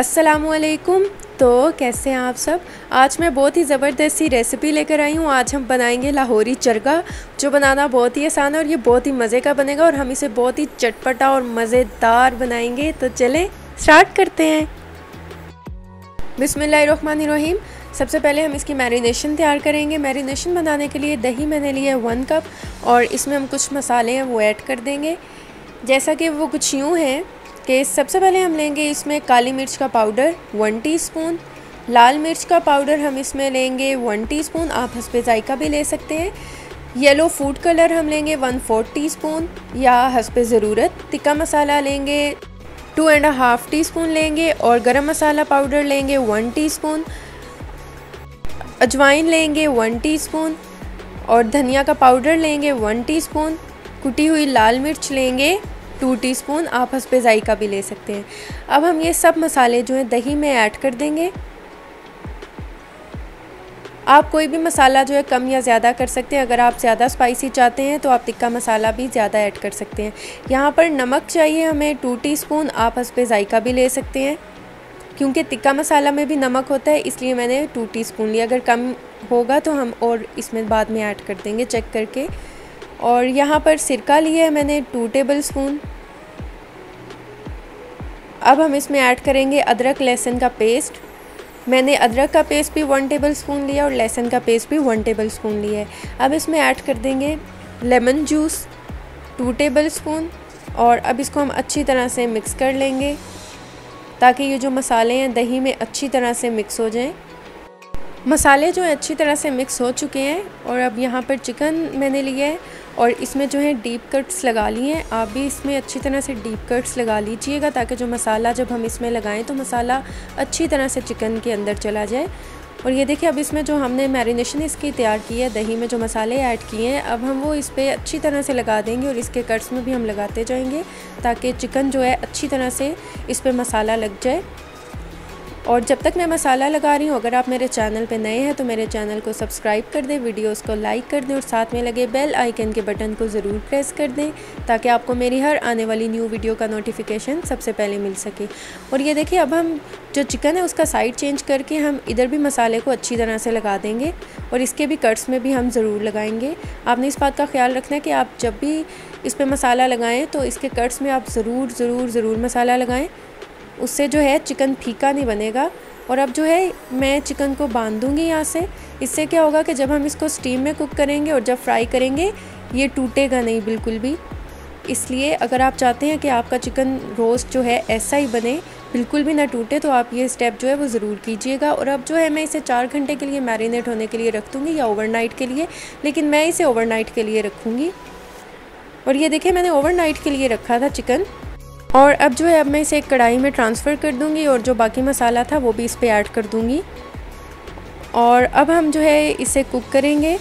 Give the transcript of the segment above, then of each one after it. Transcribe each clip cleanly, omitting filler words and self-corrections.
अस्सलामुअलैकुम। तो कैसे हैं आप सब। आज मैं बहुत ही ज़बरदस्त सी रेसिपी लेकर आई हूँ। आज हम बनाएंगे लाहौरी चरगा, जो बनाना बहुत ही आसान है और ये बहुत ही मज़े का बनेगा और हम इसे बहुत ही चटपटा और मज़ेदार बनाएंगे। तो चलें स्टार्ट करते हैं। बिस्मिल्लाहिर्रहमानिर्रहीम। सबसे पहले हम इसकी मैरिनेशन तैयार करेंगे। मैरिनेशन बनाने के लिए दही मैंने लिया है 1 कप और इसमें हम कुछ मसाले हैं वो ऐड कर देंगे। जैसा कि वो कुछ यूँ हैं कि सबसे पहले हम लेंगे इसमें काली मिर्च का पाउडर 1 टीस्पून, लाल मिर्च का पाउडर हम इसमें लेंगे 1 टीस्पून, आप हस्बे जायका भी ले सकते हैं। येलो फूड कलर हम लेंगे 1/4 टीस्पून या हस्बे ज़रूरत। तिक्का मसाला लेंगे 2.5 टीस्पून लेंगे और गरम मसाला पाउडर लेंगे 1 टीस्पून, अजवाइन लेंगे 1 टीस्पून और धनिया का पाउडर लेंगे 1 टीस्पून। कुटी हुई लाल मिर्च लेंगे 2 टीस्पून, आप हस्बे जायका भी ले सकते हैं। अब हम ये सब मसाले जो हैं दही में ऐड कर देंगे। आप कोई भी मसाला जो है कम या ज़्यादा कर सकते हैं। अगर आप ज़्यादा स्पाइसी चाहते हैं तो आप तिक्का मसाला भी ज़्यादा ऐड कर सकते हैं। यहाँ पर नमक चाहिए हमें 2 टीस्पून, आप हस्बे जायका भी ले सकते हैं। क्योंकि तिक्का मसाला में भी नमक होता है इसलिए मैंने 2 टीस्पून लिया। अगर कम होगा तो हम और इसमें बाद में ऐड कर देंगे चेक करके। और यहाँ पर सिरका लिया है मैंने 2 टेबल स्पून। अब हम इसमें ऐड करेंगे अदरक लहसुन का पेस्ट। मैंने अदरक का पेस्ट भी 1 टेबल स्पून लिया और लहसुन का पेस्ट भी 1 टेबल स्पून लिया है। अब इसमें ऐड कर देंगे लेमन जूस 2 टेबल स्पून और अब इसको हम अच्छी तरह से मिक्स कर लेंगे ताकि ये जो मसाले हैं दही में अच्छी तरह से मिक्स हो जाएं। मसाले जो है अच्छी तरह से मिक्स हो चुके हैं और अब यहाँ पर चिकन मैंने लिया है और इसमें जो है डीप कट्स लगा लिए हैं। आप भी इसमें अच्छी तरह से डीप कट्स लगा लीजिएगा ताकि जो मसाला जब हम इसमें लगाएं तो मसाला अच्छी तरह से चिकन के अंदर चला जाए। और ये देखिए अब इसमें जो हमने मैरिनेशन इसकी तैयार की है, दही में जो मसाले ऐड किए हैं, अब हम वो इस पर अच्छी तरह से लगा देंगे और इसके कट्स में भी हम लगाते जाएंगे ताकि चिकन जो है अच्छी तरह से इस पर मसाला लग जाए। और जब तक मैं मसाला लगा रही हूँ, अगर आप मेरे चैनल पे नए हैं तो मेरे चैनल को सब्सक्राइब कर दें, वीडियोस को लाइक कर दें और साथ में लगे बेल आइकन के बटन को ज़रूर प्रेस कर दें ताकि आपको मेरी हर आने वाली न्यू वीडियो का नोटिफिकेशन सबसे पहले मिल सके। और ये देखिए अब हम जो चिकन है उसका साइड चेंज करके हम इधर भी मसाले को अच्छी तरह से लगा देंगे और इसके भी कट्स में भी हम ज़रूर लगाएंगे। आपने इस बात का ख्याल रखना है कि आप जब भी इस पर मसाला लगाएँ तो इसके कट्स में आप ज़रूर मसाला लगाएँ, उससे जो है चिकन फीका नहीं बनेगा। और अब जो है मैं चिकन को बांध दूँगी यहाँ से। इससे क्या होगा कि जब हम इसको स्टीम में कुक करेंगे और जब फ्राई करेंगे ये टूटेगा नहीं बिल्कुल भी। इसलिए अगर आप चाहते हैं कि आपका चिकन रोस्ट जो है ऐसा ही बने, बिल्कुल भी ना टूटे, तो आप ये स्टेप जो है वो ज़रूर कीजिएगा। और अब जो है मैं इसे 4 घंटे के लिए मैरिनेट होने के लिए रख दूँगी या ओवरनाइट के लिए, लेकिन मैं इसे ओवरनाइट के लिए रखूँगी। और ये देखिए मैंने ओवरनाइट के लिए रखा था चिकन। और अब जो है अब मैं इसे एक कढ़ाई में ट्रांसफ़र कर दूंगी और जो बाकी मसाला था वो भी इस पे ऐड कर दूंगी। और अब हम जो है इसे कुक करेंगे।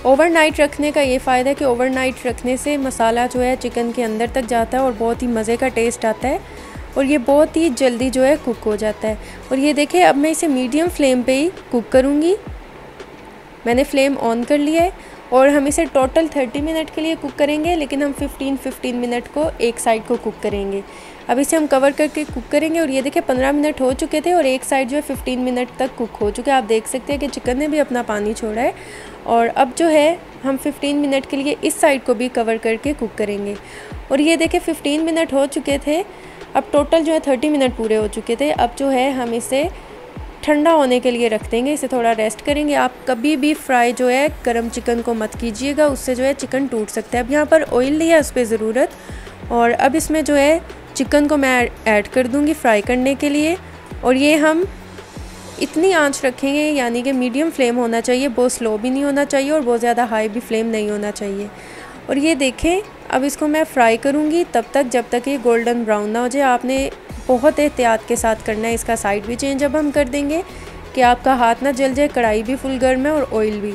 ओवरनाइट रखने का ये फ़ायदा है कि ओवरनाइट रखने से मसाला जो है चिकन के अंदर तक जाता है और बहुत ही मज़े का टेस्ट आता है और ये बहुत ही जल्दी जो है कुक हो जाता है। और ये देखिए अब मैं इसे मीडियम फ्लेम पे ही कुक करूँगी। मैंने फ्लेम ऑन कर लिया है और हम इसे टोटल 30 मिनट के लिए कुक करेंगे, लेकिन हम 15 मिनट को एक साइड को कुक करेंगे। अब इसे हम कवर करके कुक करेंगे और ये देखिए 15 मिनट हो चुके थे और एक साइड जो है 15 मिनट तक कुक हो चुके हैं। आप देख सकते हैं कि चिकन ने भी अपना पानी छोड़ा है। और अब जो है हम 15 मिनट के लिए इस साइड को भी कवर करके कुक करेंगे। और ये देखिए 15 मिनट हो चुके थे, अब टोटल जो है 30 मिनट पूरे हो चुके थे। अब जो है हम इसे ठंडा होने के लिए रख देंगे, इसे थोड़ा रेस्ट करेंगे। आप कभी भी फ्राई जो है गरम चिकन को मत कीजिएगा, उससे जो है चिकन टूट सकता है। अब यहाँ पर ऑयल लिया उस पर ज़रूरत और अब इसमें जो है चिकन को मैं ऐड कर दूँगी फ्राई करने के लिए। और ये हम इतनी आंच रखेंगे यानी कि मीडियम फ्लेम होना चाहिए, बहुत स्लो भी नहीं होना चाहिए और बहुत ज़्यादा हाई भी फ्लेम नहीं होना चाहिए। और ये देखें अब इसको मैं फ्राई करूँगी तब तक जब तक ये गोल्डन ब्राउन ना हो जाए। आपने बहुत एहतियात के साथ करना है। इसका साइड भी चेंज अब हम कर देंगे कि आपका हाथ ना जल जाए। कढ़ाई भी फुल गर्म है और ऑयल भी।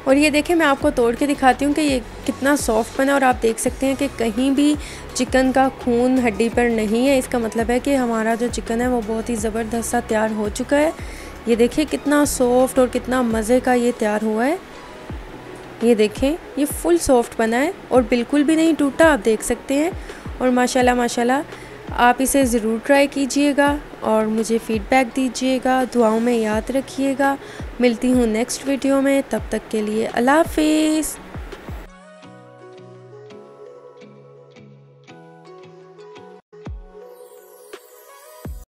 और ये देखिए मैं आपको तोड़ के दिखाती हूँ कि ये कितना सॉफ्ट बना और आप देख सकते हैं कि कहीं भी चिकन का खून हड्डी पर नहीं है। इसका मतलब है कि हमारा जो चिकन है वो बहुत ही ज़बरदस्त सा तैयार हो चुका है। ये देखिए कितना सॉफ्ट और कितना मज़े का ये तैयार हुआ है। ये देखें ये फुल सॉफ्ट बना है और बिल्कुल भी नहीं टूटा, आप देख सकते हैं। और माशाल्लाह माशाल्लाह आप इसे ज़रूर ट्राई कीजिएगा और मुझे फ़ीडबैक दीजिएगा। दुआओं में याद रखिएगा। मिलती हूँ नेक्स्ट वीडियो में, तब तक के लिए अल्लाह हाफ़िज़।